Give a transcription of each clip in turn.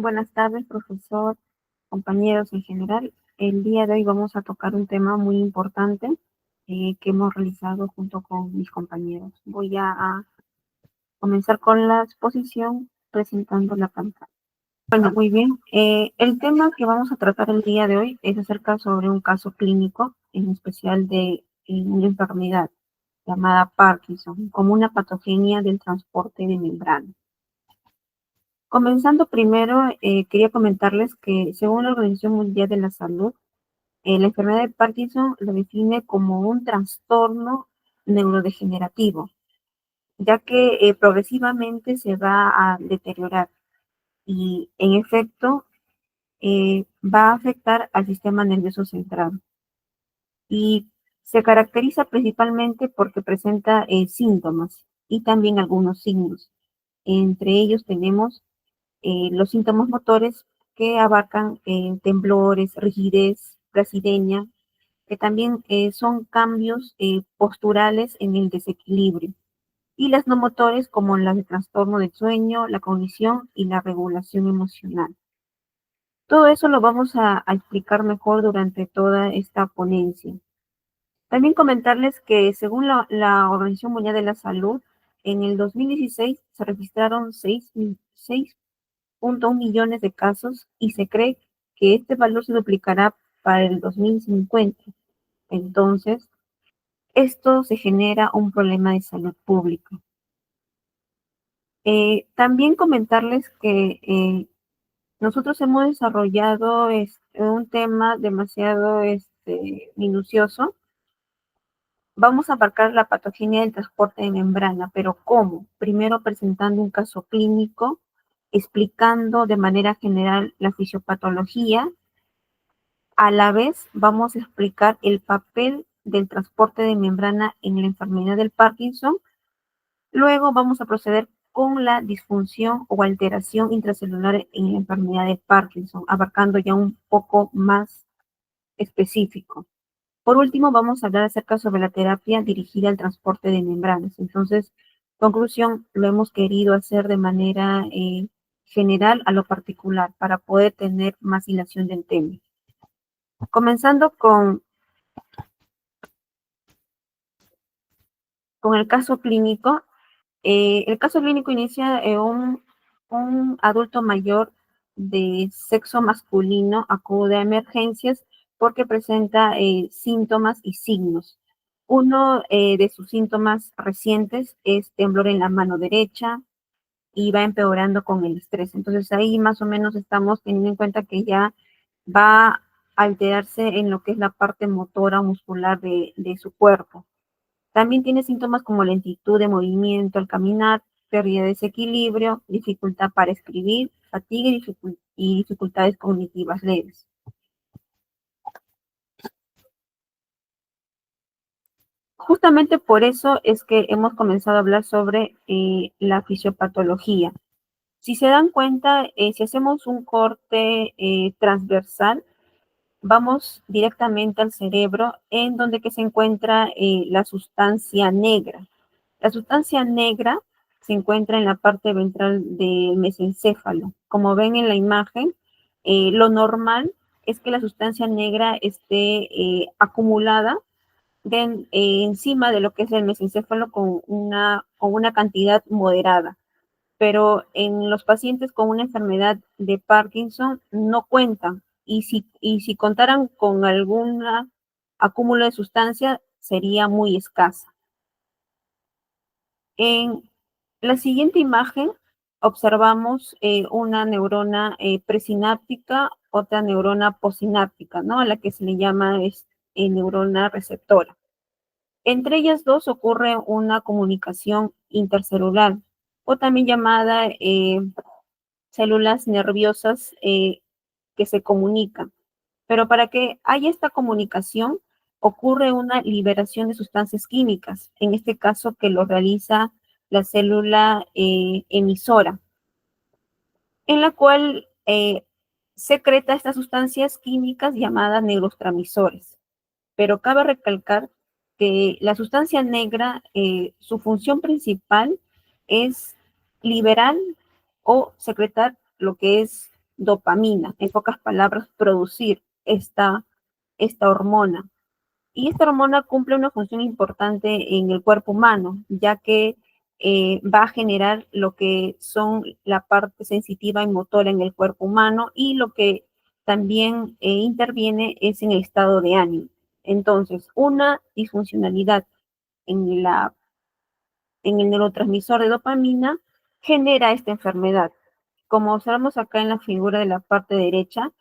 Buenas tardes, profesor, compañeros en general. El día de hoy vamos a tocar un tema muy importante que hemos realizado junto con mis compañeros. Voy a comenzar con la exposición presentando la pantalla. Bueno, muy bien. El tema que vamos a tratar el día de hoy es acerca sobre un caso clínico, en especial de una enfermedad llamada Parkinson, como una patogenia del transporte de membrana. Comenzando primero, quería comentarles que según la Organización Mundial de la Salud, la enfermedad de Parkinson lo define como un trastorno neurodegenerativo, ya que progresivamente se va a deteriorar y en efecto va a afectar al sistema nervioso central. Y se caracteriza principalmente porque presenta síntomas y también algunos signos. Entre ellos tenemos los síntomas motores que abarcan temblores, rigidez, placidemia, que también son cambios posturales en el desequilibrio, y las no motores como las de trastorno del sueño, la cognición y la regulación emocional. Todo eso lo vamos a explicar mejor durante toda esta ponencia. También comentarles que según la Organización Mundial de la Salud, en el 2016 se registraron 6.1 millones de casos y se cree que este valor se duplicará para el 2050. Entonces, esto se genera un problema de salud pública. También comentarles que nosotros hemos desarrollado un tema demasiado minucioso. Vamos a abarcar la patogenia del transporte de membrana, pero ¿cómo? Primero presentando un caso clínico, explicando de manera general la fisiopatología. A la vez vamos a explicar el papel del transporte de membrana en la enfermedad del Parkinson. Luego vamos a proceder con la disfunción o alteración intracelular en la enfermedad de Parkinson, abarcando ya un poco más específico. Por último, vamos a hablar acerca sobre la terapia dirigida al transporte de membranas. Entonces, conclusión, lo hemos querido hacer de manera general a lo particular para poder tener más hilación del tema. Comenzando con el caso clínico. El caso clínico inicia un adulto mayor de sexo masculino acude a emergencias porque presenta síntomas y signos. Uno de sus síntomas recientes es temblor en la mano derecha y va empeorando con el estrés. Entonces ahí más o menos estamos teniendo en cuenta que ya va a alterarse en lo que es la parte motora muscular de su cuerpo. También tiene síntomas como lentitud de movimiento al caminar, pérdida de desequilibrio, dificultad para escribir, fatiga y dificultades cognitivas leves. Justamente por eso es que hemos comenzado a hablar sobre la fisiopatología. Si se dan cuenta, si hacemos un corte transversal, vamos directamente al cerebro, en donde que se encuentra la sustancia negra. La sustancia negra se encuentra en la parte ventral del mesencéfalo. Como ven en la imagen, lo normal es que la sustancia negra esté acumulada encima de lo que es el mesencéfalo con una cantidad moderada. Pero en los pacientes con una enfermedad de Parkinson no cuentan. Y si contaran con algún acúmulo de sustancia, sería muy escasa. En la siguiente imagen observamos una neurona presináptica, otra neurona postsináptica, ¿no? A la que se le llama neurona receptora. Entre ellas dos ocurre una comunicación intercelular, o también llamada células nerviosas que se comunican. Pero para que haya esta comunicación, ocurre una liberación de sustancias químicas, en este caso que lo realiza la célula emisora, en la cual secreta estas sustancias químicas llamadas neurotransmisores. Pero cabe recalcar que la sustancia negra, su función principal es liberar o secretar lo que es dopamina, en pocas palabras, producir esta hormona. Y esta hormona cumple una función importante en el cuerpo humano, ya que va a generar lo que son la parte sensitiva y motora en el cuerpo humano y lo que también interviene es en el estado de ánimo. Entonces, una disfuncionalidad en, en el neurotransmisor de dopamina genera esta enfermedad. Como observamos acá en la figura de la parte derecha,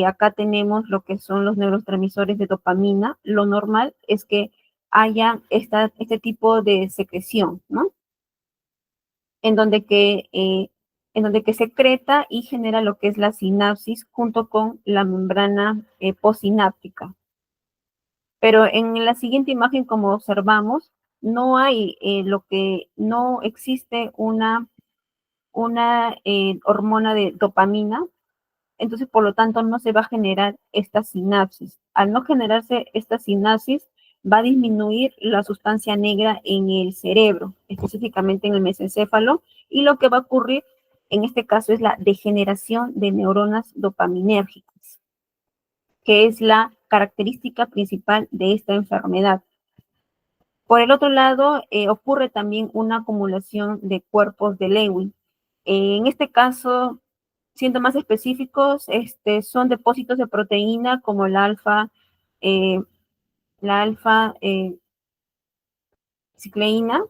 acá tenemos lo que son los neurotransmisores de dopamina. Lo normal es que haya este tipo de secreción, ¿no? En donde que secreta y genera lo que es la sinapsis junto con la membrana postsináptica. Pero en la siguiente imagen, como observamos, no hay no existe una hormona de dopamina, entonces por lo tanto no se va a generar esta sinapsis. Al no generarse esta sinapsis, va a disminuir la sustancia negra en el cerebro, específicamente en el mesencéfalo, y lo que va a ocurrir en este caso es la degeneración de neuronas dopaminérgicas, que es la característica principal de esta enfermedad. Por el otro lado, ocurre también una acumulación de cuerpos de Lewin. En este caso, siendo más específicos, son depósitos de proteína como eh, la alfa cicleína,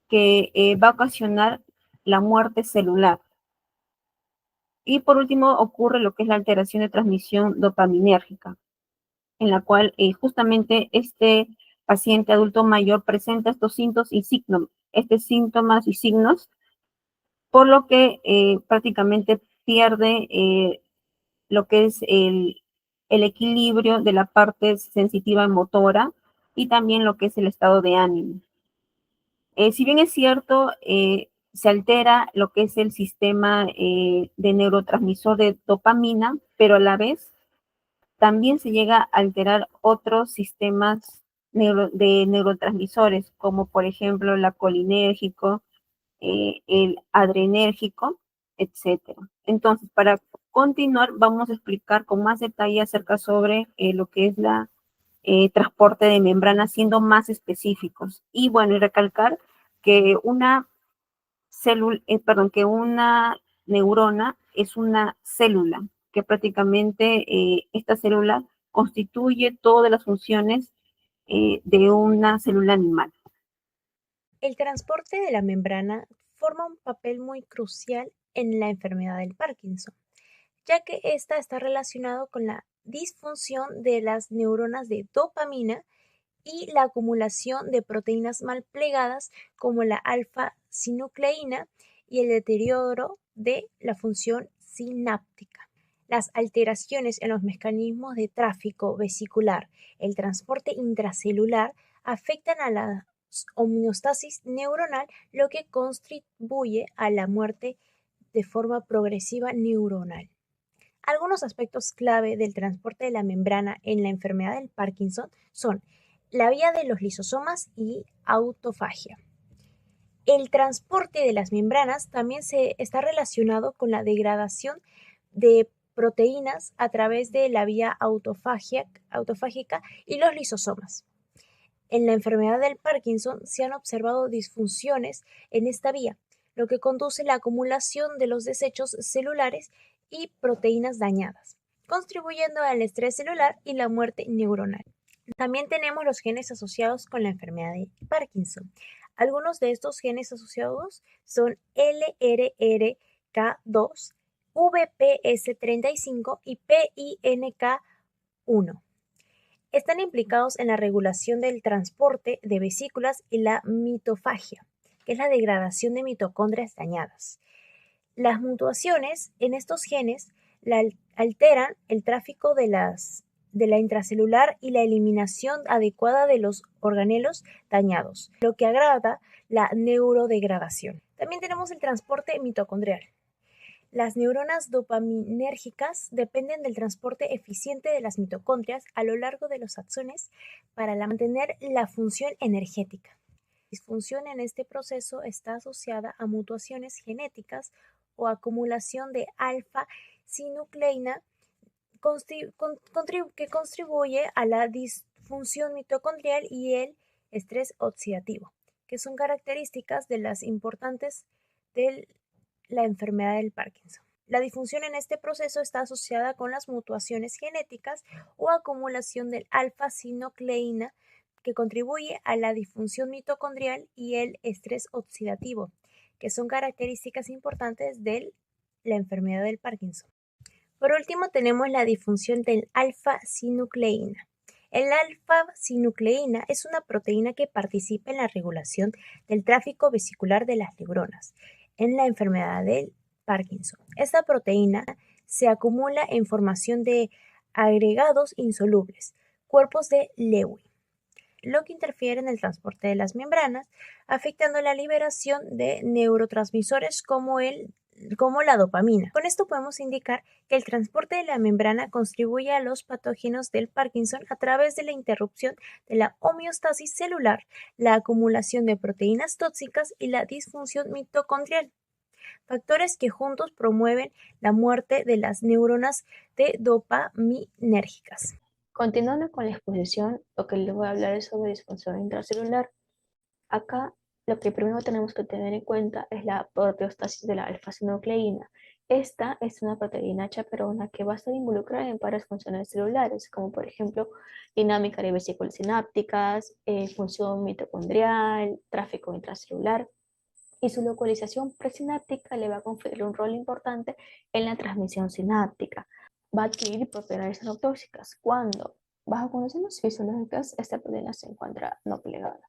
que va a ocasionar la muerte celular. Y por último, ocurre lo que es la alteración de transmisión dopaminérgica, en la cual justamente este paciente adulto mayor presenta estos síntomas y signos, por lo que prácticamente pierde lo que es el equilibrio de la parte sensitiva y motora y también lo que es el estado de ánimo. Si bien es cierto, se altera lo que es el sistema de neurotransmisor de dopamina, pero a la vez también se llega a alterar otros sistemas de neurotransmisores, como por ejemplo el colinérgico, el adrenérgico, etcétera. Entonces, para continuar, vamos a explicar con más detalle acerca sobre lo que es la transporte de membrana, siendo más específicos. Y bueno, y recalcar que que una neurona es una célula, que prácticamente esta célula constituye todas las funciones de una célula animal. El transporte de la membrana forma un papel muy crucial en la enfermedad del Parkinson, ya que esta está relacionado con la disfunción de las neuronas de dopamina y la acumulación de proteínas mal plegadas como la alfa-sinucleína y el deterioro de la función sináptica. Las alteraciones en los mecanismos de tráfico vesicular, el transporte intracelular, afectan a la homeostasis neuronal, lo que contribuye a la muerte de forma progresiva neuronal. Algunos aspectos clave del transporte de la membrana en la enfermedad del Parkinson son la vía de los lisosomas y autofagia. El transporte de las membranas también está relacionado con la degradación de proteínas a través de la vía autofágica y los lisosomas. En la enfermedad del Parkinson se han observado disfunciones en esta vía, lo que conduce a la acumulación de los desechos celulares y proteínas dañadas, contribuyendo al estrés celular y la muerte neuronal. También tenemos los genes asociados con la enfermedad de Parkinson. Algunos de estos genes asociados son LRRK2, VPS35 y PINK1. Están implicados en la regulación del transporte de vesículas y la mitofagia, que es la degradación de mitocondrias dañadas. Las mutaciones en estos genes alteran el tráfico de la intracelular y la eliminación adecuada de los organelos dañados, lo que agrava la neurodegradación. También tenemos el transporte mitocondrial. Las neuronas dopaminérgicas dependen del transporte eficiente de las mitocondrias a lo largo de los axones para mantener la función energética. La disfunción en este proceso está asociada a mutaciones genéticas o acumulación de alfa-sinucleína que contribuye a la disfunción mitocondrial y el estrés oxidativo, que son características de las importantes de la enfermedad del Parkinson. La disfunción en este proceso está asociada con las mutaciones genéticas o acumulación del alfa-sinucleína que contribuye a la disfunción mitocondrial y el estrés oxidativo, que son características importantes de la enfermedad del Parkinson. Por último, tenemos la disfunción del alfa-sinucleína. El alfa-sinucleína es una proteína que participa en la regulación del tráfico vesicular de las neuronas en la enfermedad del Parkinson. Esta proteína se acumula en formación de agregados insolubles, cuerpos de Lewy, lo que interfiere en el transporte de las membranas, afectando la liberación de neurotransmisores como la dopamina. Con esto podemos indicar que el transporte de la membrana contribuye a los patógenos del Parkinson a través de la interrupción de la homeostasis celular, la acumulación de proteínas tóxicas y la disfunción mitocondrial, factores que juntos promueven la muerte de las neuronas dopaminérgicas. Continuando con la exposición, lo que les voy a hablar es sobre disfunción intracelular. Acá lo que primero tenemos que tener en cuenta es la proteostasis de la alfa-sinucleína. Esta es una proteína chaperona que va a estar involucrada en varias funciones celulares, como por ejemplo dinámica de vesículas sinápticas, función mitocondrial, tráfico intracelular, y su localización presináptica le va a conferir un rol importante en la transmisión sináptica. Va a adquirir propiedades neurotóxicas cuando, bajo condiciones fisiológicas, esta proteína se encuentra no plegada.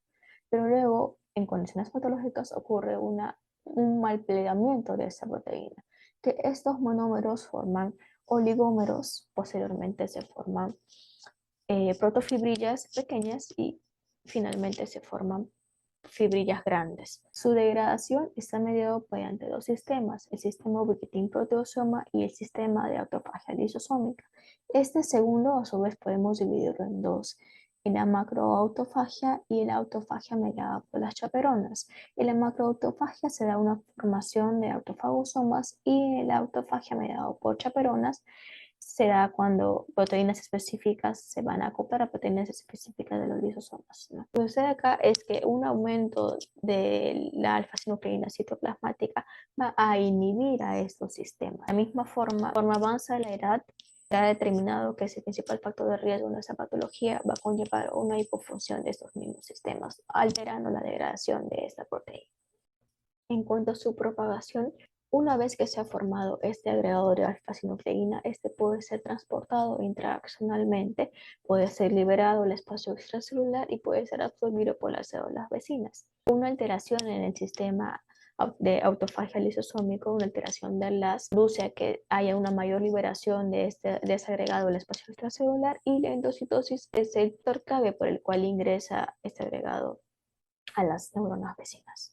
Pero luego, en condiciones patológicas, ocurre un mal plegamiento de esta proteína, que estos monómeros forman oligómeros, posteriormente se forman protofibrillas pequeñas y finalmente se forman fibrillas grandes. Su degradación está mediado mediante dos sistemas, el sistema ubiquitin-proteasoma y el sistema de autofagia lisosómica. Este segundo, a su vez, podemos dividirlo en dos, en la macroautofagia y en la autofagia mediada por las chaperonas. En la macroautofagia se da una formación de autofagosomas y en la autofagia mediada por chaperonas se da cuando proteínas específicas se van a acoplar a proteínas específicas de los lisosomas, ¿no? Lo que sucede acá es que un aumento de la alfa-sinucleína citoplasmática va a inhibir a estos sistemas. De la misma forma, conforme avanza la edad, se ha determinado que ese principal factor de riesgo de esta patología va a conllevar una hipofunción de estos mismos sistemas, alterando la degradación de esta proteína. En cuanto a su propagación, una vez que se ha formado este agregador de alfa-sinucleína, este puede ser transportado intraaxonalmente, puede ser liberado al espacio extracelular y puede ser absorbido por las células vecinas. Una alteración en el sistema de autofagia lisosómico, una alteración del LAS, produce a que haya una mayor liberación de ese agregado al espacio extracelular, y la endocitosis es el factor clave por el cual ingresa este agregado a las neuronas vecinas.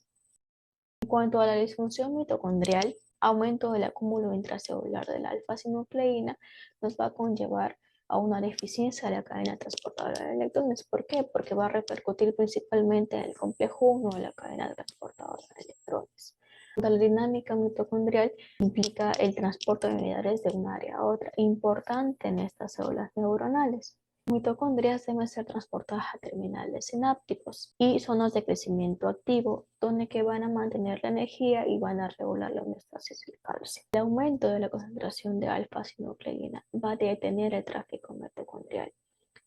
En cuanto a la disfunción mitocondrial, aumento del acúmulo intracelular de la alfa-sinucleína nos va a conllevar a una deficiencia de la cadena transportadora de electrones. ¿Por qué? Porque va a repercutir principalmente en el complejo 1 de la cadena transportadora de electrones. La dinámica mitocondrial implica el transporte de unidades de un área a otra, importante en estas células neuronales. Mitocondrias deben ser transportadas a terminales sinápticos y zonas de crecimiento activo, donde que van a mantener la energía y van a regular la homeostasis del calcio. El aumento de la concentración de alfa-sinucleína va a detener el tráfico mitocondrial,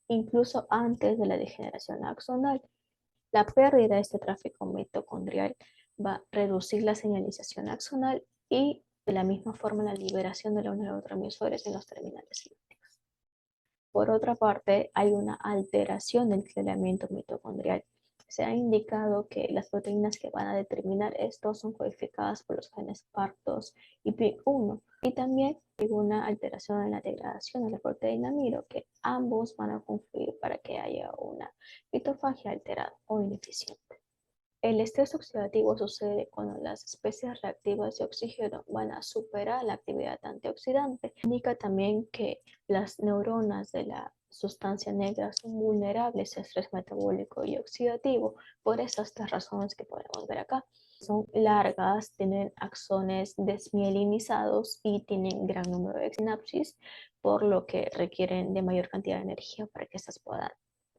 incluso antes de la degeneración axonal. La pérdida de este tráfico mitocondrial va a reducir la señalización axonal y de la misma forma la liberación de los neurotransmisores en los terminales sinápticos. Por otra parte, hay una alteración del clonamiento mitocondrial. Se ha indicado que las proteínas que van a determinar esto son codificadas por los genes PARC2 y PIC1, y también hay una alteración en la degradación de la proteína miro, que ambos van a confluir para que haya una mitofagia alterada o ineficiente. El estrés oxidativo sucede cuando las especies reactivas de oxígeno van a superar la actividad antioxidante. Indica también que las neuronas de la sustancia negra son vulnerables a estrés metabólico y oxidativo por esas tres razones que podemos ver acá. Son largas, tienen axones desmielinizados y tienen gran número de sinapsis, por lo que requieren de mayor cantidad de energía para que estas puedan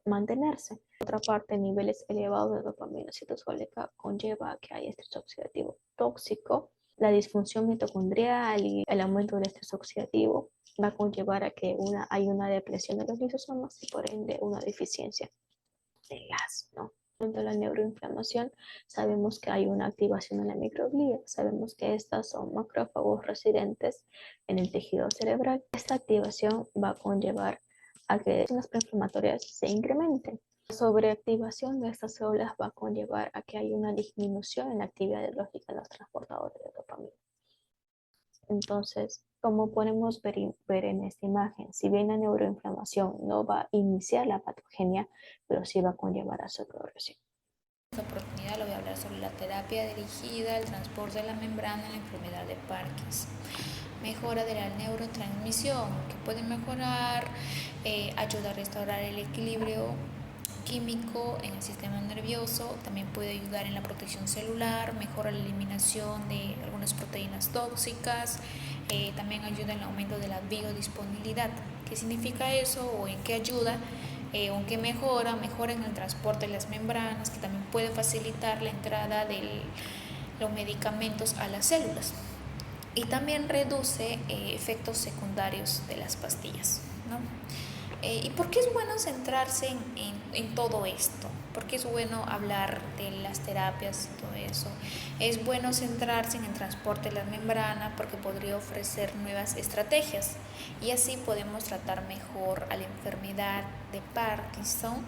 mantenerse. Por otra parte, niveles elevados de dopamina citosólica conlleva a que haya estrés oxidativo tóxico. La disfunción mitocondrial y el aumento del estrés oxidativo va a conllevar a que hay una depresión de los lisosomas y por ende una deficiencia de gas, ¿no? De la neuroinflamación, sabemos que hay una activación en la microglía, sabemos que estas son macrófagos residentes en el tejido cerebral. Esta activación va a conllevar a que las preinflamatorias se incrementen. La sobreactivación de estas células va a conllevar a que haya una disminución en la actividad biológica de los transportadores de dopamina. Entonces, como podemos ver en esta imagen, si bien la neuroinflamación no va a iniciar la patogenia, pero sí va a conllevar a su progresión. En esta oportunidad le voy a hablar sobre la terapia dirigida al transporte de la membrana en la enfermedad de Parkinson. Mejora de la neurotransmisión, que puede mejorar, ayuda a restaurar el equilibrio químico en el sistema nervioso, también puede ayudar en la protección celular, mejora la eliminación de algunas proteínas tóxicas, también ayuda en el aumento de la biodisponibilidad. ¿Qué significa eso o en qué ayuda? Aunque mejora en el transporte de las membranas, que también puede facilitar la entrada de los medicamentos a las células. Y también reduce efectos secundarios de las pastillas, ¿no? ¿Y por qué es bueno centrarse en todo esto? ¿Por qué es bueno hablar de las terapias y todo eso? Es bueno centrarse en el transporte de la membrana porque podría ofrecer nuevas estrategias y así podemos tratar mejor a la enfermedad de Parkinson